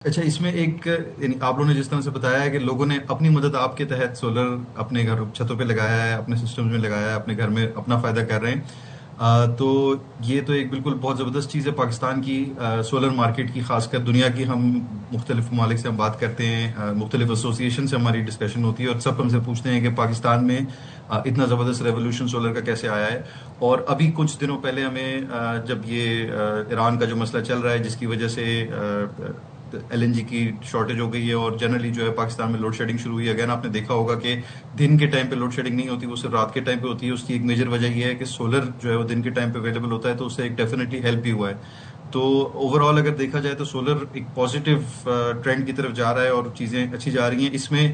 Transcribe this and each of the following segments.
اچھا، اس میں ایک یعنی آپ لوگوں نے جس طرح سے بتایا ہے کہ لوگوں نے اپنی مدد آپ کے تحت سولر اپنے گھر چھتوں پہ لگایا ہے، اپنے سسٹمز میں لگایا ہے، اپنے گھر میں اپنا فائدہ کر رہے ہیں. تو یہ تو ایک بالکل بہت زبردست چیز ہے پاکستان کی سولر مارکیٹ کی، خاص کر دنیا کی. ہم مختلف ممالک سے ہم بات کرتے ہیں، مختلف ایسوسیشن سے ہماری ڈسکشن ہوتی ہے اور سب ہم سے پوچھتے ہیں کہ پاکستان میں اتنا زبردست ریولوشن سولر کا کیسے آیا ہے. اور ابھی کچھ دنوں پہلے ہمیں جب یہ ایران کا جو مسئلہ چل رہا ہے جس کی وجہ سے ایل این جی کی شارٹیج ہو گئی ہے اور جنرلی جو ہے پاکستان میں لوڈ شیڈنگ شروع ہوئی ہے. اگین آپ نے دیکھا ہوگا کہ دن کے ٹائم پہ لوڈ شیڈنگ نہیں ہوتی، وہ صرف رات کے ٹائم پہ ہوتی ہے. اس کی ایک میجر وجہ یہ ہے کہ سولر جو ہے وہ دن کے ٹائم پہ اویلیبل ہوتا ہے، تو اس سے ایک ڈیفینیٹلی ہیلپ بھی ہوا ہے. تو اوور آل اگر دیکھا جائے تو سولر ایک پازیٹیو ٹرینڈ کی طرف جا رہا ہے اور چیزیں اچھی جا رہی ہیں. اس میں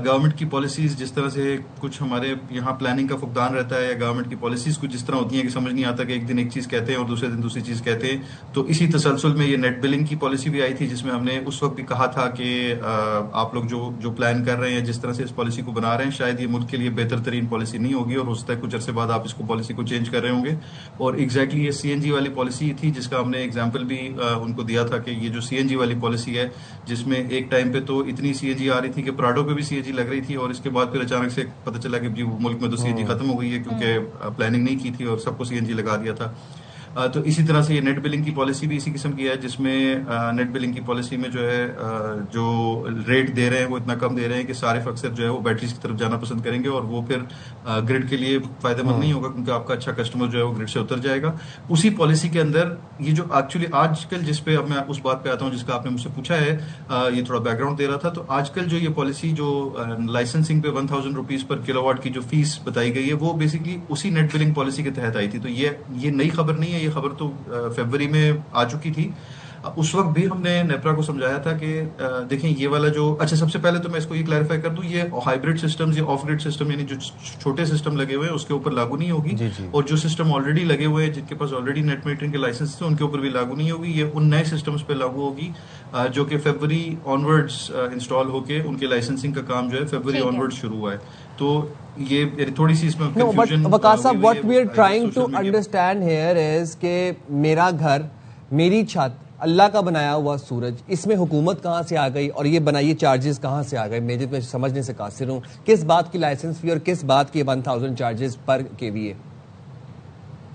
گورنمنٹ کی پالیسیز جس طرح سے کچھ ہمارے یہاں پلاننگ کا فقدان رہتا ہے، یا گورنمنٹ کی پالیسیز کچھ جس طرح ہوتی ہیں کہ سمجھ نہیں آتا کہ ایک دن ایک چیز کہتے ہیں اور دوسرے دن دوسری چیز کہتے ہیں. تو اسی تسلسل میں یہ نیٹ بلنگ کی پالیسی بھی آئی تھی، جس میں ہم نے اس وقت بھی کہا تھا کہ آپ لوگ جو پلان کر رہے ہیں، جس طرح سے اس پالیسی کو بنا رہے ہیں، شاید یہ ملک کے لیے بہتر ترین پالیسی نہیں ہوگی اور ہو سکتا ہے کچھ عرصے بعد آپ اس کو پالیسی کو چینج کر رہے ہوں گے. اور ایگزیکٹلی یہ سی این جی والی پالیسی تھی جس کا ہم نے ایگزامپل بھی ان کو دیا تھا کہ یہ جو سی این جی والی پالیسی ہے، جس میں ایک ٹائم پہ تو اتنی سی این جی آ رہی تھی کہ پراڈو پہ بھی سی این جی لگ رہی تھی، اور اس کے بعد پھر اچانک سے پتہ چلا کہ جی ملک میں تو سی این جی ختم ہو گئی ہے کیونکہ پلاننگ نہیں کی تھی اور سب کو سی این جی لگا دیا تھا. تو اسی طرح سے یہ نیٹ بلنگ کی پالیسی بھی اسی قسم کی ہے، جس میں نیٹ بلنگ کی پالیسی میں جو ہے جو ریٹ دے رہے ہیں وہ اتنا کم دے رہے ہیں کہ صارف اکثر جو ہے وہ بیٹریز کی طرف جانا پسند کریں گے، اور وہ پھر گرڈ کے لیے فائدہ مند نہیں ہوگا کیونکہ آپ کا اچھا کسٹمر جو ہے وہ گرڈ سے اتر جائے گا. اسی پالیسی کے اندر یہ جو ایکچولی آج کل جس پہ اب میں اس بات پہ آتا ہوں جس کا آپ نے مجھ سے پوچھا ہے، یہ تھوڑا بیک گراؤنڈ دے رہا تھا. تو آج کل جو یہ پالیسی جو لائسنسنگ پہ 1000 روپیز پر کلو واٹ کی جو فیس بتائی گئی ہے، وہ بیسکلی اسی نیٹ بلنگ پالیسی کے تحت آئی تھی. تو یہ نئی خبر نہیں ہے، یہ خبر تو فیبروری میں آ چکی تھی. اس وقت بھی ہم نے نیپرا کو سمجھایا تھا کہ دیکھیں یہ والا جو اچھا، سب سے پہلے تو میں اس کو یہ کلیریفائی کر دوں، یہ ہائبرڈ سسٹمز یا آف گریڈ سسٹم یعنی جو چھوٹے سسٹم لگے ہوئے ہیں اس کے اوپر لاگو نہیں ہوگی. اور جو سسٹم آلریڈی لگے ہوئے ہیں جن کے پاس آلریڈی نیٹ میٹرنگ کے لائسنس ہیں ان کے اوپر بھی لاگو نہیں ہوگی. یہ ان نئے سسٹمز پہ لاگو ہوگی جو کہ فیبروری آنورڈز انسٹال ہو کے ان کے لائسنسنگ کا کام جو ہے فیبروری آنورڈ شروع ہوا ہے. تو یہ تھوڑی سی اس میں کنفیوژن. وقاص صاحب، what we are trying to understand here is کہ میرا گھر، میری چھت، اللہ کا بنایا ہوا سورج، اس میں حکومت کہاں سے آ گئی اور یہ بنائیے چارجز کہاں سے آ گئے؟ میں سمجھنے سے قاصر ہوں، کس بات کی لائسنس فی اور کس بات کی 1000 چارجز پر کے وی اے؟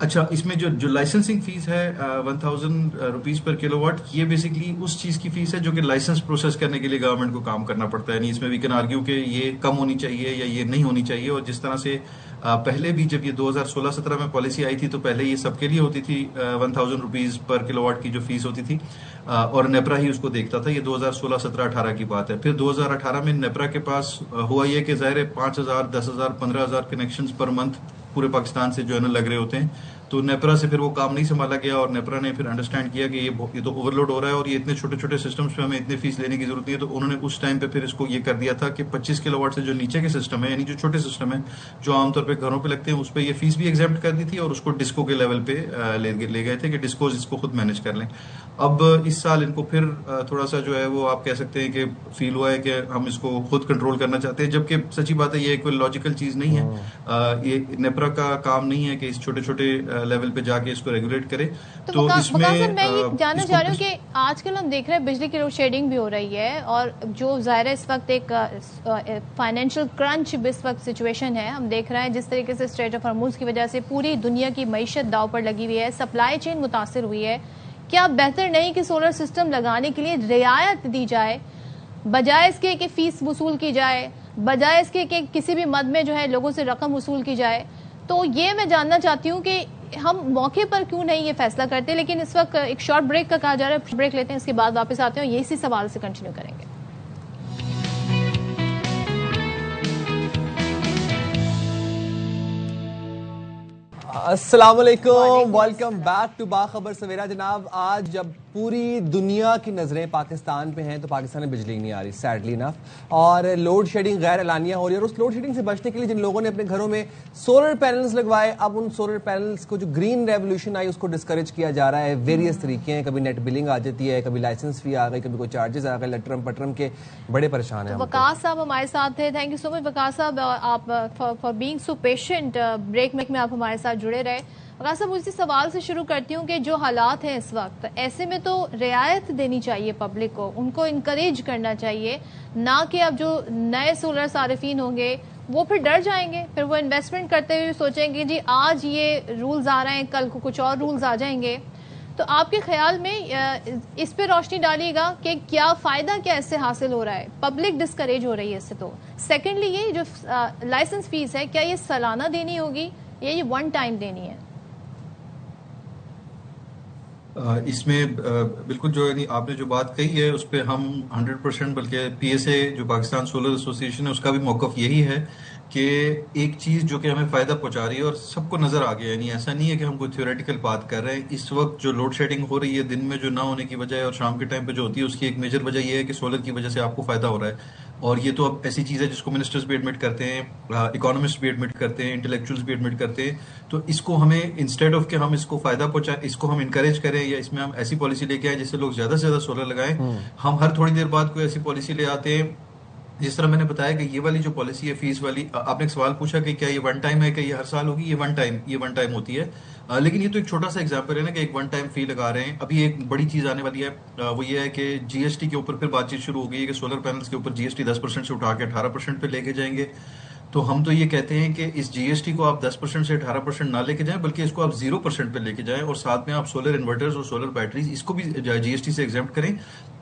اچھا، اس میں جو لائسنسنگ فیس ہے 1000 روپیز پر کلو واٹ، یہ بیسکلی اس چیز کی فیس ہے جو کہ لائسنس پروسیس کرنے کے لیے گورنمنٹ کو کام کرنا پڑتا ہے. یعنی اس میں وی کین آرگیو کہ یہ کم ہونی چاہیے یا یہ نہیں ہونی چاہیے. اور جس طرح سے پہلے بھی جب یہ 2016-17 میں پالیسی آئی تھی تو پہلے یہ سب کے لیے ہوتی تھی 1000 روپیز پر کلو واٹ کی جو فیس ہوتی تھی، اور نیپرا ہی اس کو دیکھتا تھا. یہ 2016-17-18 کی بات ہے. پھر 2018 میں نیپرا کے پاس ہوا یہ کہ ظاہر 5000 10,000 15,000 کنیکشنز پر منتھ پورے پاکستان سے جو ہے نا لگ رہے ہوتے ہیں. تو نیپرا سے پھر وہ کام نہیں سنبھالا گیا اور نیپرا نے پھر انڈرسٹینڈ کیا کہ یہ تو اوور لوڈ ہو رہا ہے اور یہ اتنے چھوٹے چھوٹے سسٹمز پہ ہمیں اتنے فیس لینے کی ضرورت نہیں ہے. تو انہوں نے اس ٹائم پہ پھر اس کو یہ کر دیا تھا کہ 25 کلو واٹ سے جو نیچے کے سسٹم ہے، یعنی جو چھوٹے سسٹم ہیں جو عام طور پہ گھروں پہ لگتے ہیں، اس پہ یہ فیس بھی ایگزیمپٹ کر دی تھی اور اس کو ڈسکو کے لیول پہ لے گئے تھے کہ ڈسکوز اس کو خود مینیج کر لیں. اب اس سال ان کو پھر تھوڑا سا جو ہے وہ آپ کہہ سکتے ہیں کہ فیل ہوا ہے کہ ہم اس کو خود کنٹرول کرنا چاہتے ہیں، جبکہ سچی بات ہے یہ کوئی لاجیکل چیز نہیں ہے. یہ نیپرا کا کام نہیں ہے کہ اس چھوٹے چھوٹے لیول پہ جا کے اس کو ریگولیٹ کرے. تو اس میں میں یہ جاننا چاہ رہی ہوں کہ آج کل ہم دیکھ رہے ہیں بجلی کی لوڈ شیڈنگ بھی ہو رہی ہے، اور جو ظاہر ہے اس وقت ایک فائنینشیل کرنچ اس وقت سچویشن ہے. ہم دیکھ رہے ہیں جس طریقے سے اسٹریٹ آف ہارموز کی وجہ سے پوری دنیا کی معیشت داؤ پر لگی ہوئی ہے، سپلائی چین متاثر ہوئی ہے. کیا بہتر نہیں کہ سولر سسٹم لگانے کے لیے رعایت دی جائے بجائے اس کے کہ فیس وصول کی جائے، بجائے اس کے کہ کسی بھی مد میں جو ہے لوگوں سے رقم وصول کی جائے؟ تو یہ میں جاننا چاہتی ہوں کہ ہم موقع پر کیوں نہیں یہ فیصلہ کرتے. لیکن اس وقت ایک شارٹ بریک کا کہا جا رہا ہے، بریک لیتے ہیں، اس کے بعد واپس آتے ہیں اور اسی سوال سے کنٹینیو کریں گے. السلام علیکم، ویلکم بیک ٹو باخبر سویرا. جناب، آج جب پوری دنیا کی نظریں پاکستان پہ ہیں تو پاکستان میں بجلی نہیں آ رہی سیڈلی انف، اور لوڈ شیڈنگ غیر اعلانیہ ہو رہی ہے. اور اس لوڈ شیڈنگ سے بچنے کے لیے جن لوگوں نے اپنے گھروں میں سولر پینلز لگوائے، اب ان سولر پینلز کو جو گرین ریولوشن آئی اس کو ڈسکریج کیا جا رہا ہے. ویریس طریقے ہیں، کبھی نیٹ بلنگ آ جاتی ہے، کبھی لائسنس فی آ گئی، کبھی کوئی چارجز آ گئے، لٹرم پٹرم کے بڑے پریشان ہیں. وقاص صاحب ہمارے ساتھ تھے، تھینک یو سو مچ وقاص صاحب، آپ for being so patient. Break میں آپ ہمارے ساتھ جڑے رہے. وقاص صاحب اسی سوال سے شروع کرتی ہوں کہ جو حالات ہیں اس وقت، ایسے میں تو رعایت دینی چاہیے پبلک کو، ان کو انکریج کرنا چاہیے، نہ کہ اب جو نئے سولر صارفین ہوں گے وہ پھر ڈر جائیں گے، پھر وہ انویسٹمنٹ کرتے ہوئے سوچیں گے جی آج یہ رولز آ رہے ہیں کل کو کچھ اور رولز آ جائیں گے. تو آپ کے خیال میں اس پہ روشنی ڈالیے گا کہ کیا فائدہ کیا اس سے حاصل ہو رہا ہے؟ پبلک ڈسکریج ہو رہی ہے اس سے. تو سیکنڈلی یہ جو لائسنس فیس ہے کیا یہ سالانہ دینی ہوگی یا یہ ون ٹائم دینی ہے؟ اس میں بالکل جو یعنی آپ نے جو بات کہی ہے اس پہ ہم 100% بلکہ پی ایس اے جو پاکستان سولر ایسوسی ایشن ہے اس کا بھی موقف یہی ہے کہ ایک چیز جو کہ ہمیں فائدہ پہنچا رہی ہے اور سب کو نظر آ گیا، یعنی ایسا نہیں ہے کہ ہم کوئی تھیوریٹیکل بات کر رہے ہیں. اس وقت جو لوڈ شیڈنگ ہو رہی ہے دن میں جو نہ ہونے کی وجہ ہے اور شام کے ٹائم پہ جو ہوتی ہے اس کی ایک میجر وجہ یہ ہے کہ سولر کی وجہ سے آپ کو فائدہ ہو رہا ہے. اور یہ تو اب ایسی چیز ہے جس کو منسٹرز بھی ایڈمٹ کرتے ہیں، اکانومسٹ بھی ایڈمٹ کرتے ہیں، انٹلیکچوئلز بھی ایڈمٹ کرتے ہیں. تو اس کو ہمیں انسٹیڈ آف کہ ہم اس کو فائدہ پہنچائیں، اس کو ہم انکریج کریں یا اس میں ہم ایسی پالیسی لے کے آئیں جس سے لوگ زیادہ سے زیادہ سولر لگائیں، ہم ہر تھوڑی دیر بعد کوئی ایسی پالیسی لے آتے ہیں. جس طرح میں نے بتایا کہ یہ والی جو پالیسی ہے فیس والی، آپ نے ایک سوال پوچھا کہ کیا یہ ون ٹائم ہے کہ یہ ہر سال ہوگی. یہ ون ٹائم ہوتی ہے، لیکن یہ تو ایک چھوٹا سا ایگزامپل ہے نا کہ ایک ون ٹائم فی لگا رہے ہیں. ابھی ایک بڑی چیز آنے والی ہے، وہ یہ ہے کہ جی ایس ٹی کے اوپر پھر بات چیت شروع ہو گئی ہے کہ سولر پینلز کے اوپر جی ایس ٹی 10% سے اٹھا کے 18% پہ لے کے جائیں گے. تو ہم تو یہ کہتے ہیں کہ اس جی ایس ٹی کو آپ 10% سے 18% نہ لے کے جائیں بلکہ اس کو آپ 0% پہ لے کے جائیں، اور ساتھ میں آپ سولر انورٹرز اور سولر بیٹریز اس کو بھی جی ایس ٹی سے ایگزمپٹ کریں.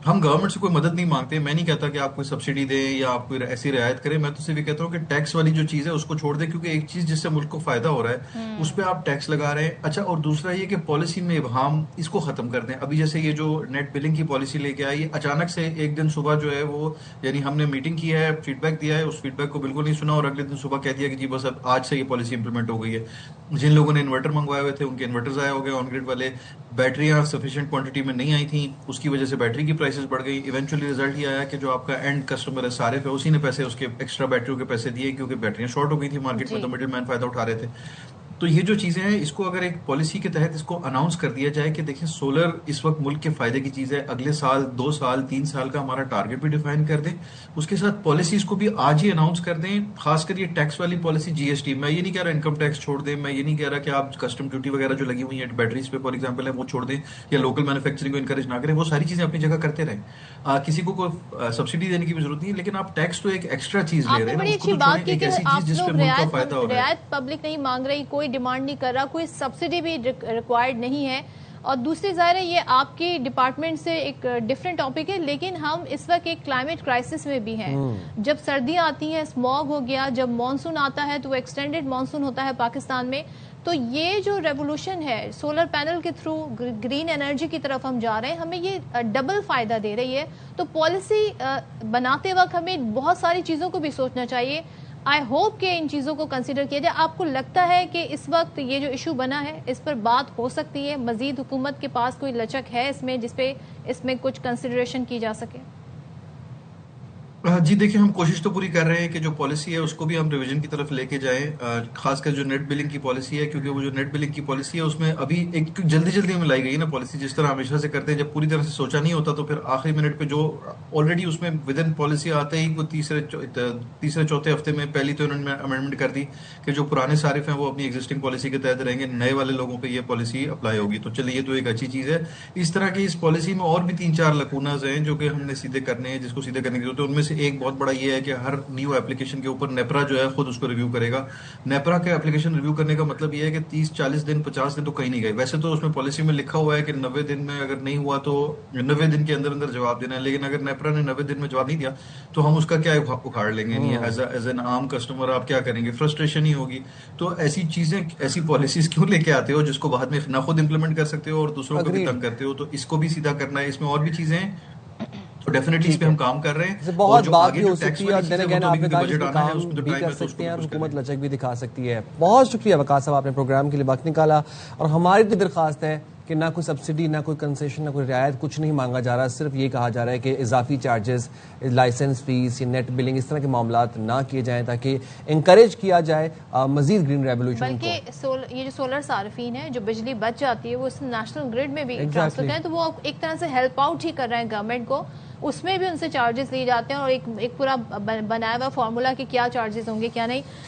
ہم گورنمنٹ سے کوئی مدد نہیں مانگتے، میں نہیں کہتا کہ آپ کوئی سبسڈی دیں یا آپ کوئی ایسی رعایت کریں، میں تو صرف یہ کہتا ہوں کہ ٹیکس والی جو چیز ہے اس کو چھوڑ دیں، کیونکہ ایک چیز جس سے ملک کو فائدہ ہو رہا ہے اس پہ آپ ٹیکس لگا رہے ہیں. اچھا، اور دوسرا یہ کہ پالیسی میں ابہام اس کو ختم کر دیں. ابھی جیسے یہ جو نیٹ بلنگ کی پالیسی لے کے آئی، اچانک سے ایک دن صبح جو ہے وہ یعنی ہم نے میٹنگ کی ہے، فیڈ بیک دیا ہے، اس فیڈ بیک کو بالکل نہیں سنا اور اگلے دن صبح کہہ دیا کہ جی بس اب آج سے یہ پالیسی امپلیمنٹ ہو گئی ہے. جن لوگوں نے انورٹر منگوائے ہوئے تھے ان کے انورٹر ضائع ہو گئے، آن گریڈ والے بیٹریاں سفیشینٹ کوانٹٹی میں نہیں آئی تھیں، اس کی وجہ سے بیٹری کی پرائسز بڑھ گئی. ایونچولی رزلٹ یہ آیا کہ جو آپ کا اینڈ کسٹمر ہے صارف ہے اسی نے پیسے اس کے ایکسٹرا بیٹریوں کے پیسے دیے کیونکہ بیٹریاں شارٹ ہو گئی تھی مارکیٹ میں، تو مڈل مین فائدہ اٹھا رہے تھے. تو یہ جو چیزیں ہیں اس کو اگر ایک پالیسی کے تحت اس کو اناؤنس کر دیا جائے کہ دیکھیں سولر اس وقت ملک کے فائدے کی چیز ہے، اگلے سال 2 سال 3 سال کا ہمارا ٹارگٹ بھی ڈیفائن کر دیں، اس کے ساتھ پالیسیز کو بھی آج ہی اناؤنس کر دیں. خاص کر یہ ٹیکس والی پالیسی جی ایس ٹی، میں یہ نہیں کہہ رہا انکم ٹیکس چھوڑ دیں، میں یہ نہیں کہہ رہا کہ آپ کسٹم ڈیوٹی وغیرہ جو لگی ہوئی ہیں بیٹریز پہ فار ایگزامپل ہے وہ چھوڑ دیں یا لوکل مینوفیکچرنگ کو انکریج نہ کریں، وہ ساری چیزیں اپنی جگہ کرتے رہیں. کسی کو کوئی سبسڈی دینے کی بھی ضرورت نہیں ہے، لیکن آپ ٹیکس تو ایک ایکسٹرا چیز لے رہے ہیں، بڑی اس کو اچھی تو بات چھوڑیں، کی ایک کہ ایسی چیز آپ جس پہ لوگ ملک کا فائدہ ہو رہا ہے. رعایت پبلک نہیں مانگ رہی، کوئی ڈیمانڈ نہیں کر رہا، کوئی سبسڈی بھی ریکوائرڈ نہیں ہے. اور دوسری ظاہر ہے یہ آپ کی ڈپارٹمنٹ سے ایک ڈفرینٹ ٹاپک ہے، لیکن ہم اس وقت ایک کلائمیٹ کرائسس میں بھی ہیں. جب سردیاں آتی ہیں اسموگ ہو گیا، جب مانسون آتا ہے تو وہ ایکسٹینڈڈ مانسون ہوتا ہے پاکستان میں. تو یہ جو ریولوشن ہے سولر پینل کے تھرو گرین انرجی کی طرف ہم جا رہے ہیں، ہمیں یہ ڈبل فائدہ دے رہی ہے. تو پالیسی بناتے وقت ہمیں بہت ساری چیزوں کو بھی سوچنا چاہیے. آئی ہوپ کہ ان چیزوں کو کنسیڈر کیا جائے. آپ کو لگتا ہے کہ اس وقت یہ جو ایشو بنا ہے اس پر بات ہو سکتی ہے؟ مزید حکومت کے پاس کوئی لچک ہے اس میں جس پہ اس میں کچھ کنسیڈریشن کی جا سکے؟ جی دیکھیں، ہم کوشش تو پوری کر رہے ہیں کہ جو پالیسی ہے اس کو بھی ہم ریویژن کی طرف لے کے جائیں، خاص کر جو نیٹ بلنگ کی پالیسی ہے، کیونکہ وہ جو نیٹ بلنگ کی پالیسی ہے اس میں ابھی ایک جلدی میں لائی گئی ہے نا پالیسی، جس طرح ہمیشہ سے کرتے ہیں جب پوری طرح سے سوچا نہیں ہوتا تو پھر آخری منٹ پہ جو آلریڈی اس میں ود ان پالیسی آتے ہی وہ تیسرے چوتھے ہفتے میں پہلی تو انہوں نے امینڈمنٹ کر دی کہ جو پرانے صارف ہیں وہ اپنی ایگزسٹنگ پالیسی کے تحت رہیں گے، نئے والے لوگوں پہ یہ پالیسی اپلائی ہوگی. تو چلیے یہ تو ایک اچھی چیز ہے. اس طرح کی اس پالیسی میں اور بھی 3-4 لکوناز ہیں جو کہ ہم نے سیدھے کرنے ہیں، جس کو سیدھے کرنے کی ضرورت ہے. ان میں سے ایک بہت بڑا یہ ہے کہ ہر نیو ایپلیکیشن کے اوپر نیپرا جو ہے خود اس کو ریویو کرے گا. نیپرا کے ایپلیکیشن ریویو کرنے کا مطلب یہ ہے کہ 30-40 دن 50 دن تو کہیں نہیں گئے. ویسے تو اس میں پالیسی میں لکھا ہوا ہے کہ 90 دن میں اگر نہیں ہوا تو 90 دن کے اندر جواب دینا ہے، لیکن اگر نیپرا نے 90 دن میں جواب نہیں دیا تو ہم اس کا کیا اکھاڑ لیں گے؟ ایز این عام کسٹمر آپ کیا کریں گے؟ فرسٹریشن ہی ہوگی. تو ایسی چیزیں، ایسی پالیسیز کیوں لے کے آتے ہو جس کو بعد میں نہ خود امپلیمنٹ کر سکتے ہو اور دوسروں کو بھی تنگ کرتے ہو؟ تو اس کو بھی سیدھا کرنا ہے. اس میں اور بھی چیزیں ہیں تو ڈیفینیٹلی اس پہ ہم کام کر رہے ہیں. بہت بات بھی ہو سکتی ہے اور دن اگین آپ نے کہا جس پہ کام بھی کر سکتے ہیں اور حکومت لچک بھی دکھا سکتی ہے. بہت شکریہ وقاص صاحب، آپ نے پروگرام کے لیے وقت نکالا. اور ہماری تو درخواست ہے کہ نہ کوئی سبسڈی، نہ کوئی کنسیشن، نہ کوئی رعایت، کچھ نہیں مانگا جا رہا. صرف یہ کہا جا رہا ہے کہ اضافی چارجز، لائسنس فیس یا نیٹ بلنگ، اس طرح کے معاملات نہ کیے جائیں تاکہ انکریج کیا جائے مزید گرین ریولوشن کو. بلکہ یہ جو سولر صارفین ہیں جو بجلی بچ جاتی ہے وہ اس نیشنل گریڈ میں بھی ٹرانسفر کریں تو وہ ایک طرح سے ہیلپ آؤٹ ہی کر رہے ہیں گورنمنٹ کو. اس میں بھی ان سے چارجز لیے جاتے ہیں اور ایک پورا بنایا ہوا فارمولا کہ کیا چارجز ہوں گے کیا نہیں.